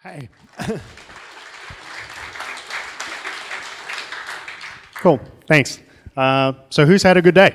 Hey. Cool, thanks. So who's had a good day?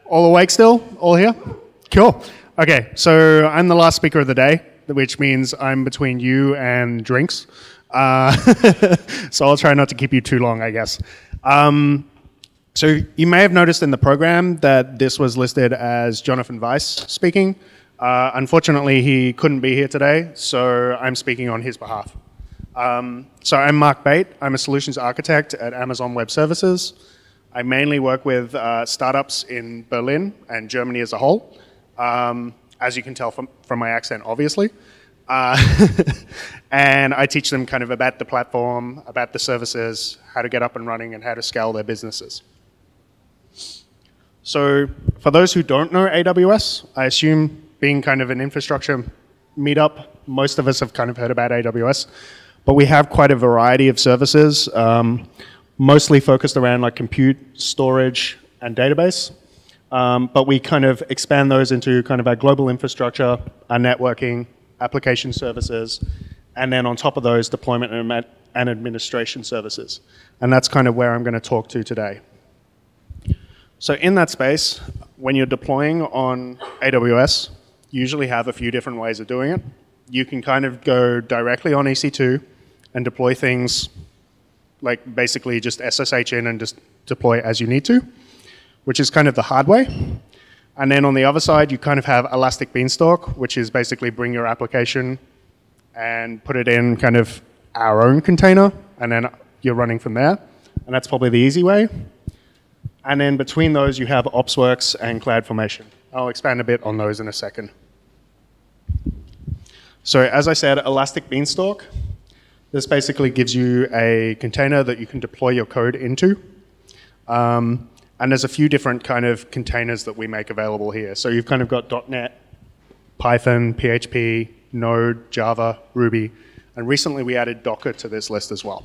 All awake still? All here? Cool. Okay, so I'm the last speaker of the day, which means I'm between you and drinks. So I'll try not to keep you too long, I guess. So you may have noticed in the program that this was listed as Jonathan Weiss speaking. Unfortunately, he couldn't be here today, so I'm speaking on his behalf. So I'm Mark Bate. I'm a solutions architect at Amazon Web Services. I mainly work with startups in Berlin and Germany as a whole, as you can tell from my accent, obviously. And I teach them kind of about the platform, about the services, how to get up and running, and how to scale their businesses. So for those who don't know AWS, I assume being kind of an infrastructure meetup, most of us have kind of heard about AWS, but we have quite a variety of services, mostly focused around like compute, storage, and database. But we kind of expand those into kind of our global infrastructure, our networking, application services, and then on top of those, deployment and administration services. And that's kind of where I'm going to talk to today. So in that space, when you're deploying on AWS, you usually have a few different ways of doing it. You can kind of go directly on EC2 and deploy things like basically just SSH in and just deploy as you need to, which is kind of the hard way. And then on the other side, you kind of have Elastic Beanstalk, which is basically bring your application and put it in kind of our own container, and then you're running from there. And that's probably the easy way. And then between those, you have OpsWorks and CloudFormation. I'll expand a bit on those in a second. So as I said, Elastic Beanstalk, this basically gives you a container that you can deploy your code into. And there's a few different kind of containers that we make available here. So you've kind of got .NET, Python, PHP, Node, Java, Ruby, and recently we added Docker to this list as well.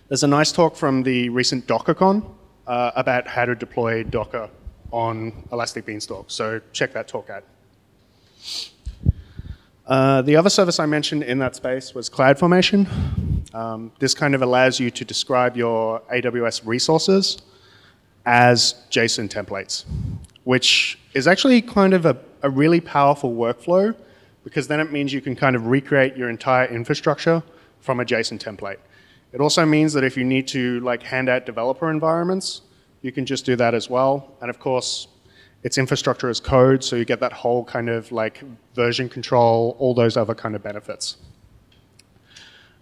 There's a nice talk from the recent DockerCon about how to deploy Docker on Elastic Beanstalk, so check that talk out. The other service I mentioned in that space was CloudFormation. This kind of allows you to describe your AWS resources as JSON templates, which is actually kind of a really powerful workflow, because then it means you can kind of recreate your entire infrastructure from a JSON template. It also means that if you need to like hand out developer environments, you can just do that as well. And of course, it's infrastructure as code, so you get that whole kind of like version control, all those other kind of benefits.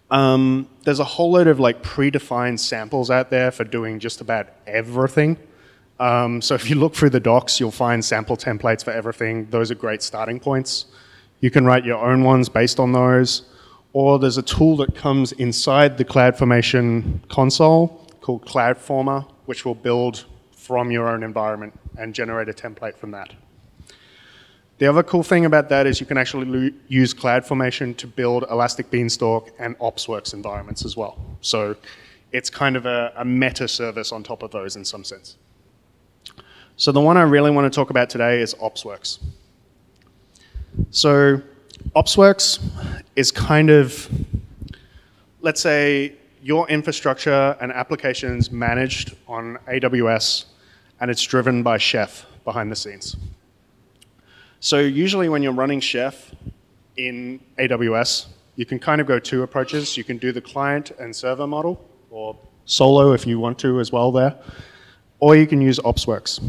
There's a whole load of like predefined samples out there for doing just about everything. So if you look through the docs, you'll find sample templates for everything. Those are great starting points. You can write your own ones based on those. Or there's a tool that comes inside the CloudFormation console called CloudFormer, which will build from your own environment and generate a template from that. The other cool thing about that is you can actually use CloudFormation to build Elastic Beanstalk and OpsWorks environments as well. So it's kind of a meta service on top of those in some sense. So the one I really want to talk about today is OpsWorks. So OpsWorks is kind of, let's say, your infrastructure and applications managed on AWS, and it's driven by Chef behind the scenes. So usually when you're running Chef in AWS, you can kind of go two approaches. You can do the client and server model, or solo if you want to as well there, or you can use OpsWorks.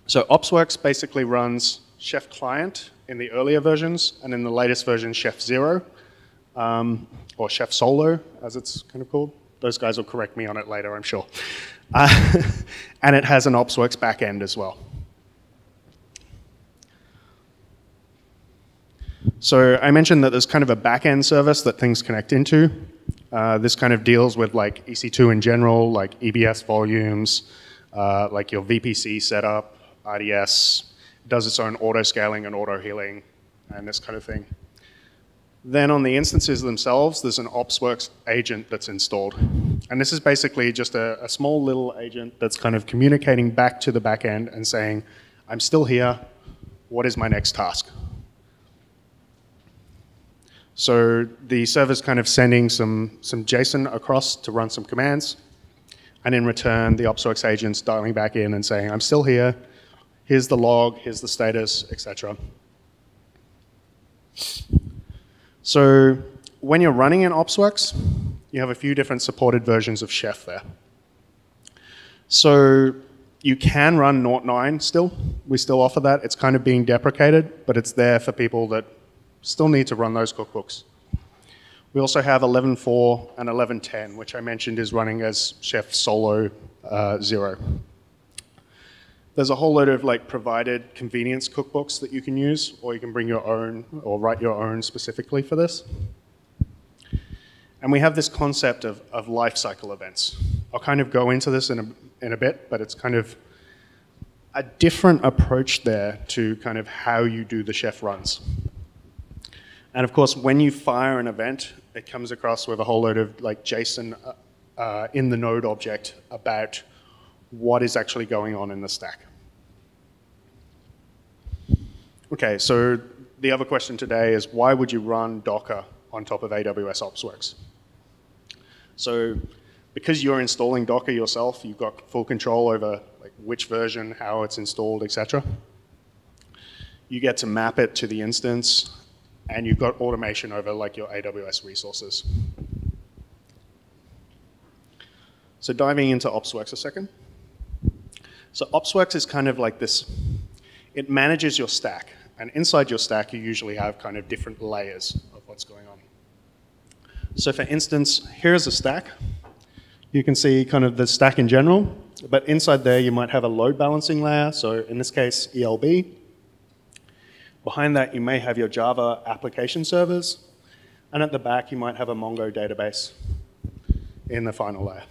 So OpsWorks basically runs Chef Client in the earlier versions, and in the latest version, Chef Zero, or Chef Solo, as it's kind of called. Those guys will correct me on it later, I'm sure. And it has an OpsWorks backend as well. So I mentioned that there's kind of a backend service that things connect into. This kind of deals with like EC2 in general, like EBS volumes, like your VPC setup, RDS, does its own auto-scaling and auto-healing, and this kind of thing. Then on the instances themselves, there's an OpsWorks agent that's installed. And this is basically just a small little agent that's kind of communicating back to the back end and saying, I'm still here, what is my next task? So the server's kind of sending some JSON across to run some commands. And in return, the OpsWorks agent's dialing back in and saying, I'm still here. Here's the log, here's the status, etc. So when you're running in OpsWorks, you have a few different supported versions of Chef there. So you can run 0.9 still. We still offer that. It's kind of being deprecated, but it's there for people that still need to run those cookbooks. We also have 11.4 and 11.10, which I mentioned is running as Chef Solo 0. There's a whole load of like provided convenience cookbooks that you can use, or you can bring your own or write your own specifically for this. And we have this concept of lifecycle events. I'll kind of go into this in a bit, but it's kind of a different approach there to kind of how you do the Chef runs. And of course, when you fire an event, it comes across with a whole load of like JSON in the node object about what is actually going on in the stack. Okay, so the other question today is why would you run Docker on top of AWS OpsWorks? So because you're installing Docker yourself, you've got full control over like which version, how it's installed, etc. You get to map it to the instance, and you've got automation over like your AWS resources. So diving into OpsWorks a second. So OpsWorks is kind of like this, it manages your stack. And inside your stack, you usually have kind of different layers of what's going on. So for instance, here's a stack. You can see kind of the stack in general, but inside there you might have a load balancing layer. So in this case, ELB. Behind that, you may have your Java application servers. And at the back, you might have a Mongo database in the final layer.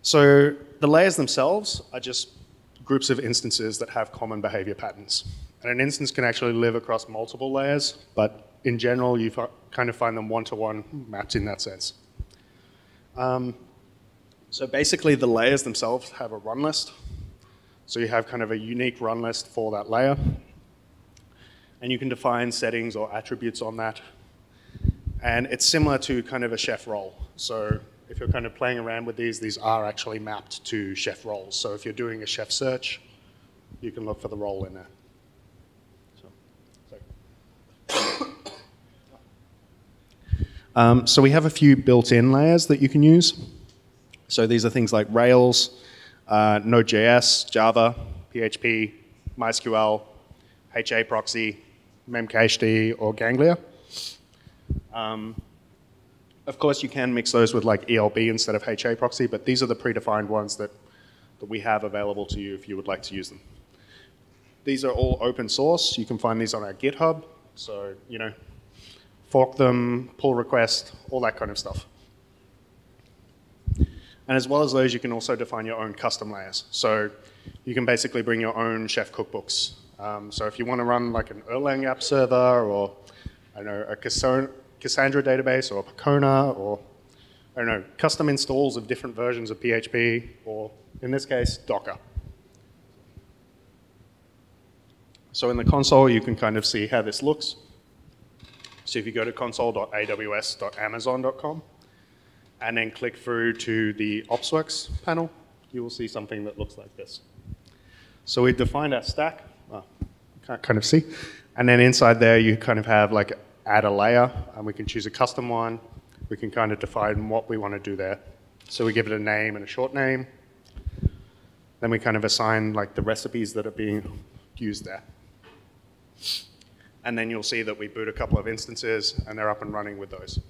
So the layers themselves are just groups of instances that have common behavior patterns. And an instance can actually live across multiple layers, but in general, you kind of find them one-to-one mapped in that sense. So basically, the layers themselves have a run list. So you have kind of a unique run list for that layer. And you can define settings or attributes on that. And it's similar to kind of a Chef role. So if you're kind of playing around with these are actually mapped to Chef roles. So if you're doing a Chef search, you can look for the role in there. So we have a few built-in layers that you can use. So these are things like Rails, Node.js, Java, PHP, MySQL, HA proxy, Memcached, or Ganglia. Of course, you can mix those with like ELB instead of HA proxy, but these are the predefined ones that we have available to you if you would like to use them. These are all open source. You can find these on our GitHub. So, you know, fork them, pull request, all that kind of stuff. And as well as those, you can also define your own custom layers. So you can basically bring your own Chef cookbooks. So if you want to run like an Erlang app server or, I don't know, a Cassandra database or a Pacona or, I don't know, custom installs of different versions of PHP or, in this case, Docker. So in the console, you can kind of see how this looks. So if you go to console.aws.amazon.com and then click through to the OpsWorks panel, you will see something that looks like this. So we defined our stack. Well, you can't kind of see. And then inside there, you kind of have like add a layer, and we can choose a custom one. We can kind of define what we want to do there. So we give it a name and a short name. Then we kind of assign like the recipes that are being used there. And then you'll see that we boot a couple of instances, and they're up and running with those.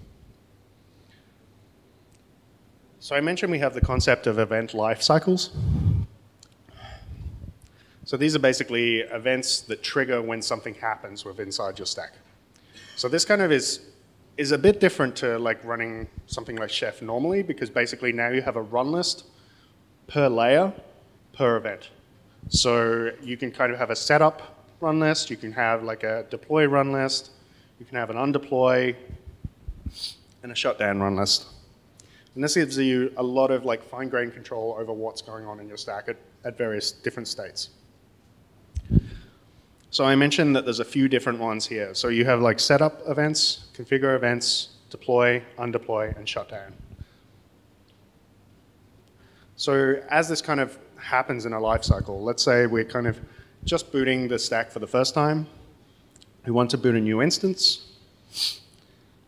So I mentioned we have the concept of event life cycles. So these are basically events that trigger when something happens with inside your stack. So this kind of is a bit different to like running something like Chef normally, because basically now you have a run list per layer, per event. So you can kind of have a setup run list, you can have like a deploy run list, you can have an undeploy, and a shutdown run list. And this gives you a lot of like fine-grained control over what's going on in your stack at various different states. So I mentioned that there's a few different ones here. So you have like setup events, configure events, deploy, undeploy, and shutdown. So as this kind of happens in a life cycle, let's say we're kind of just booting the stack for the first time. We want to boot a new instance.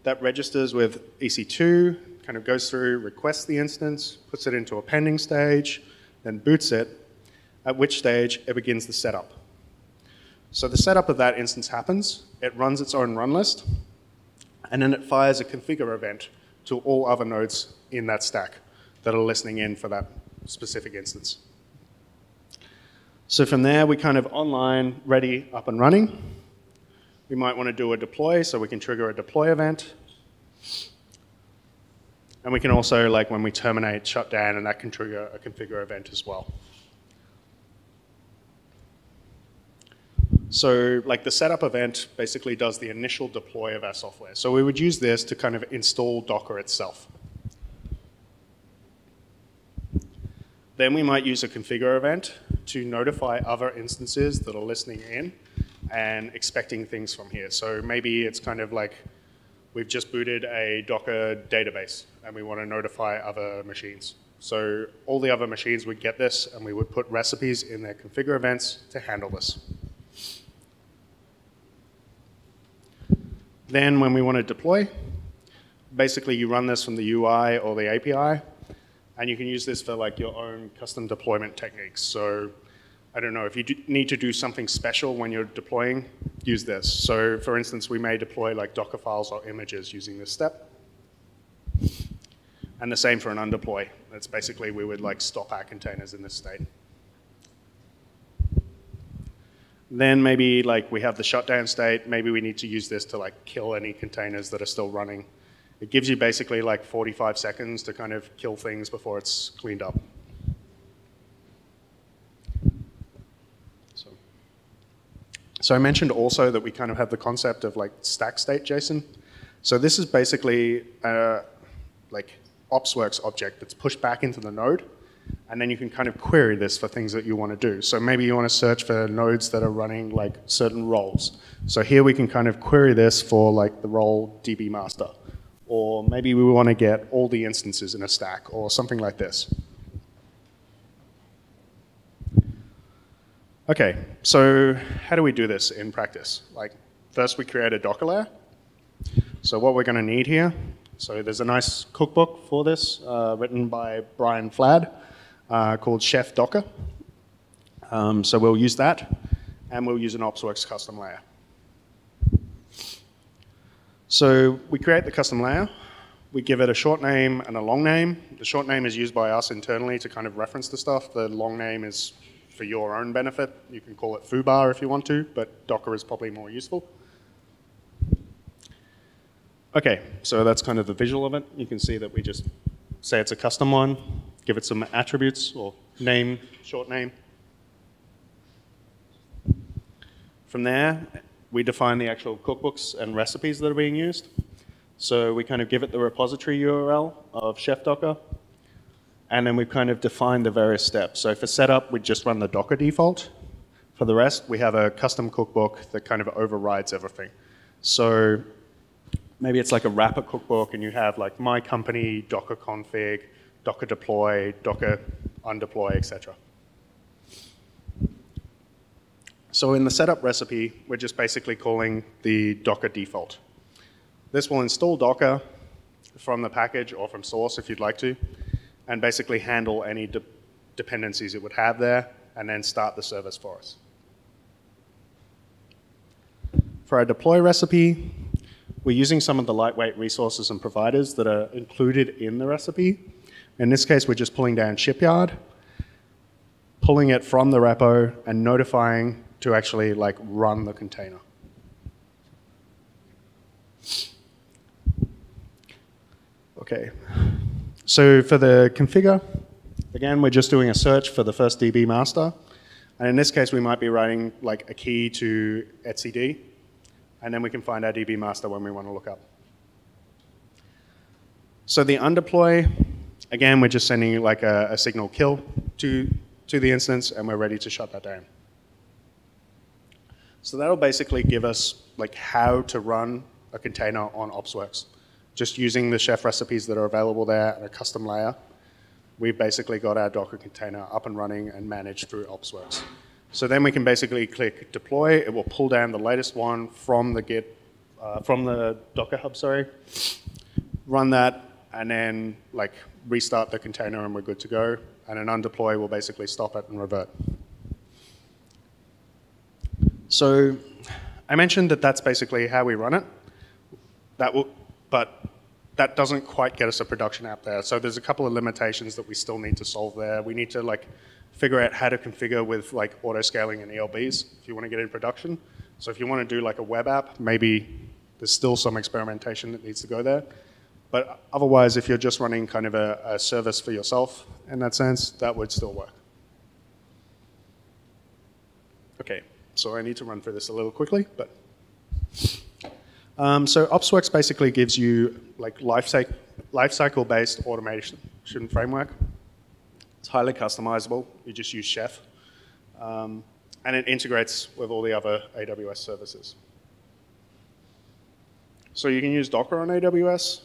That registers with EC2, kind of goes through, requests the instance, puts it into a pending stage, then boots it, at which stage it begins the setup. So the setup of that instance happens, it runs its own run list, and then it fires a configure event to all other nodes in that stack that are listening in for that specific instance. So from there, we kind of online, ready, up and running. We might want to do a deploy, so we can trigger a deploy event. And we can also, like when we terminate, shut down, and that can trigger a configure event as well. So like the setup event basically does the initial deploy of our software. So we would use this to kind of install Docker itself. Then we might use a configure event to notify other instances that are listening in and expecting things from here. So maybe it's kind of like we've just booted a Docker database and we want to notify other machines. So all the other machines would get this and we would put recipes in their configure events to handle this. Then when we want to deploy, basically you run this from the UI or the API, and you can use this for like your own custom deployment techniques. So I don't know, if you need to do something special when you're deploying, use this. So for instance, we may deploy like Docker files or images using this step. And the same for an undeploy. That's basically we would like stop our containers in this state. Then maybe like we have the shutdown state, maybe we need to use this to like kill any containers that are still running. It gives you basically like 45 seconds to kind of kill things before it's cleaned up. So I mentioned also that we kind of have the concept of like stack state JSON. So this is basically like OpsWorks object that's pushed back into the node. And then you can kind of query this for things that you want to do. So maybe you want to search for nodes that are running like certain roles. So here we can kind of query this for like the role DB master. Or maybe we want to get all the instances in a stack or something like this. Okay, so how do we do this in practice? Like first we create a Docker layer. So what we're going to need here, so there's a nice cookbook for this written by Brian Flad. Called Chef Docker. So we'll use that, and we'll use an OpsWorks custom layer. So we create the custom layer. We give it a short name and a long name. The short name is used by us internally to kind of reference the stuff. The long name is for your own benefit. You can call it foobar if you want to, but Docker is probably more useful. Okay, so that's kind of the visual of it. You can see that we just say it's a custom one. Give it some attributes or name, short name. From there, we define the actual cookbooks and recipes that are being used. So we kind of give it the repository URL of Chef Docker, and then we kind of define the various steps. So for setup, we just run the Docker default. For the rest, we have a custom cookbook that kind of overrides everything. So maybe it's like a wrapper cookbook, and you have like my company, Docker config, Docker deploy, Docker undeploy, etc. So in the setup recipe, we're just basically calling the Docker default. This will install Docker from the package or from source if you'd like to, and basically handle any dependencies it would have there, and then start the service for us. For our deploy recipe, we're using some of the lightweight resources and providers that are included in the recipe. In this case, we're just pulling down Shipyard, pulling it from the repo, and notifying to actually like run the container. Okay, so for the configure, again, we're just doing a search for the first DB master. And in this case, we might be writing like a key to etcd, and then we can find our DB master when we want to look up. So the undeploy, again, we're just sending like a signal kill to the instance, and we're ready to shut that down. So that'll basically give us like how to run a container on OpsWorks. Just using the chef recipes that are available there and a custom layer, we've basically got our Docker container up and running and managed through OpsWorks. So then we can basically click deploy. It will pull down the latest one from the from the Docker Hub, sorry. Run that, and then like restart the container, and we're good to go. And an undeploy will basically stop it and revert. So I mentioned that that's basically how we run it. But that doesn't quite get us a production app there. So there's a couple of limitations that we still need to solve there. We need to like figure out how to configure with like auto scaling and ELBs if you want to get in production. So if you want to do like a web app, maybe there's still some experimentation that needs to go there. But otherwise, if you're just running kind of a service for yourself in that sense, that would still work. Okay, so I need to run through this a little quickly, but. So OpsWorks basically gives you like lifecycle-based automation framework. It's highly customizable. You just use Chef. And it integrates with all the other AWS services. So you can use Docker on AWS.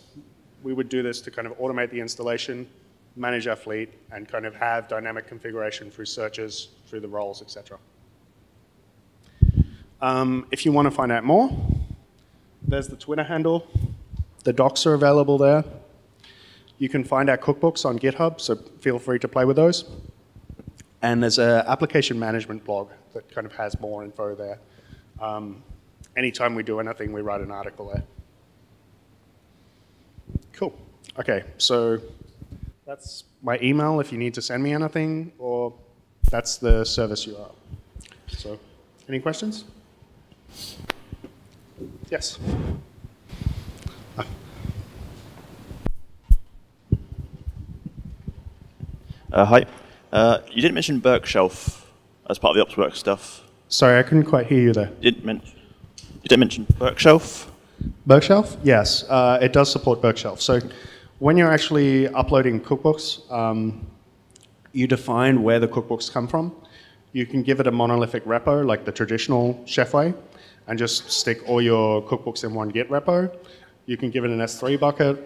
We would do this to kind of automate the installation, manage our fleet, and kind of have dynamic configuration through searches, through the roles, etc. If you want to find out more, there's the Twitter handle. The docs are available there. You can find our cookbooks on GitHub, so feel free to play with those. And there's an application management blog that kind of has more info there. Anytime we do anything, we write an article there. Cool. Okay, so that's my email if you need to send me anything, or that's the service URL. So, any questions? Yes. Hi. You didn't mention Berkshelf as part of the OpsWorks stuff. Sorry, I couldn't quite hear you there. You didn't mention Berkshelf? Berkshelf? Yes, it does support Berkshelf. So when you're actually uploading cookbooks, you define where the cookbooks come from. You can give it a monolithic repo, like the traditional chef way, and just stick all your cookbooks in one Git repo. You can give it an S3 bucket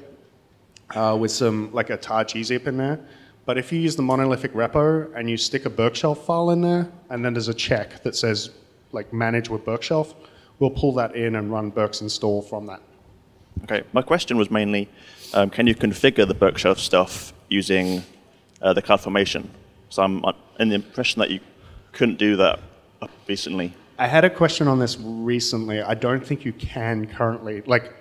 with some, like a tar gzip in there. But if you use the monolithic repo and you stick a Berkshelf file in there, and then there's a check that says, like, manage with Berkshelf, we'll pull that in and run Berks install from that. Okay, my question was mainly, can you configure the Berkshelf stuff using the CloudFormation? So I'm in the impression that you couldn't do that recently. I had a question on this recently. I don't think you can currently. Like,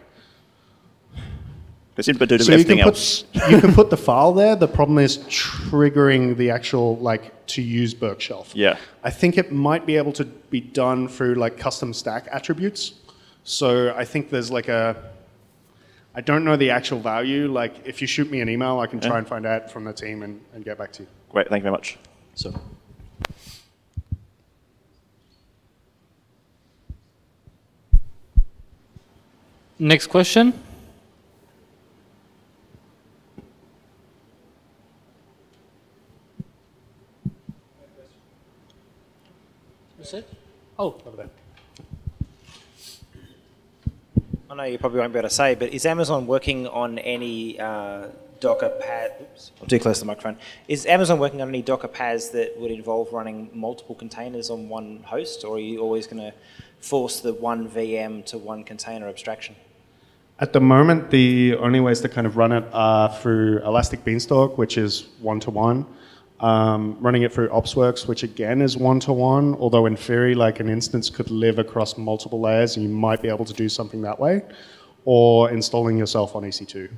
it seems to be doing everything else. You can put the file there. The problem is triggering the actual, like, to use Berkshelf. Yeah. I think it might be able to be done through, like, custom stack attributes. So I think there's, like, I don't know the actual value. Like, if you shoot me an email, I can try and find out from the team and get back to you. Great, thank you very much. So. Next question. Is it? Oh, over there. I know you probably won't be able to say, but is Amazon working on any Docker pad? Oops, I'm too close to the microphone. Is Amazon working on any Docker pads that would involve running multiple containers on one host, or are you always going to force the one VM to one container abstraction? At the moment, the only ways to kind of run it are through Elastic Beanstalk, which is one-to-one. Running it through OpsWorks, which again is one-to-one, although in theory, like an instance could live across multiple layers and you might be able to do something that way, or installing yourself on EC2.